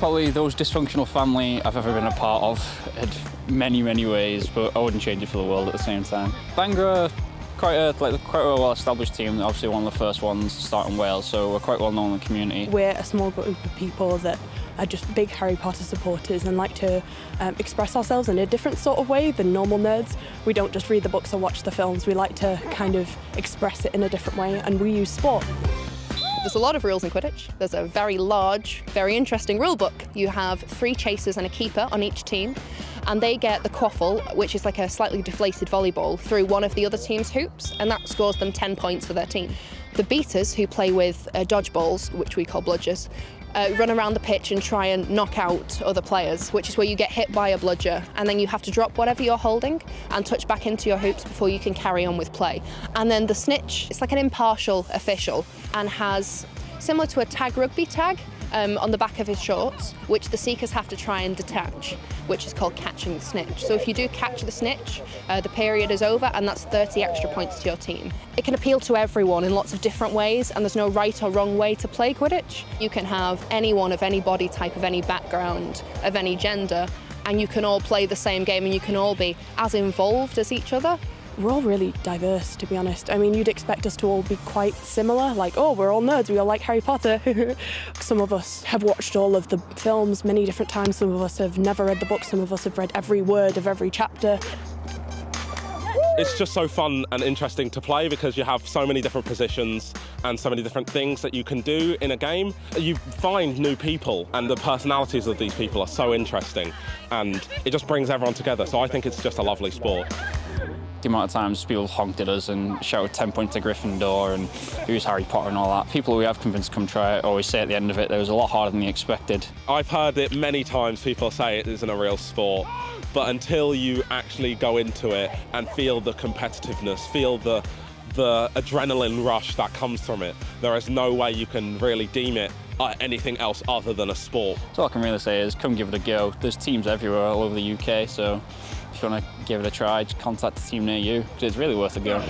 Probably the most dysfunctional family I've ever been a part of in many, many ways, but I wouldn't change it for the world at the same time. Bangor, quite a well-established team, obviously one of the first ones to start in Wales, so we're quite well known in the community. We're a small group of people that are just big Harry Potter supporters and like to express ourselves in a different sort of way than normal nerds. We don't just read the books or watch the films, we like to kind of express it in a different way, and we use sport. There's a lot of rules in Quidditch. There's a very large, very interesting rule book. You have 3 chasers and a keeper on each team, and they get the quaffle, which is like a slightly deflated volleyball, through one of the other team's hoops, and that scores them 10 points for their team. The beaters, who play with dodgeballs, which we call bludgers, run around the pitch and try and knock out other players, which is where you get hit by a bludger, and then you have to drop whatever you're holding and touch back into your hoops before you can carry on with play. And then the snitch, it's like an impartial official and has, similar to a tag rugby tag, on the back of his shorts, which the seekers have to try and detach, which is called catching the snitch. So if you do catch the snitch, the period is over, and that's 30 extra points to your team. It can appeal to everyone in lots of different ways, and there's no right or wrong way to play Quidditch. You can have anyone of any body type, of any background, of any gender, and you can all play the same game, and you can all be as involved as each other. We're all really diverse, to be honest. I mean, you'd expect us to all be quite similar, like, oh, we're all nerds, we all like Harry Potter. Some of us have watched all of the films many different times, some of us have never read the books, some of us have read every word of every chapter. It's just so fun and interesting to play because you have so many different positions and so many different things that you can do in a game. You find new people, and the personalities of these people are so interesting, and it just brings everyone together, so I think it's just a lovely sport. The amount of times people honked at us and shouted 10 points to Gryffindor and who's Harry Potter and all that. People we have convinced to come try it always say at the end of it, that it was a lot harder than they expected. I've heard it many times, people say it isn't a real sport, but until you actually go into it and feel the competitiveness, feel the adrenaline rush that comes from it, there is no way you can really deem it anything else other than a sport. So all I can really say is come give it a go. There's teams everywhere all over the UK, so if you want to give it a try, just contact the team near you, because it's really worth a go.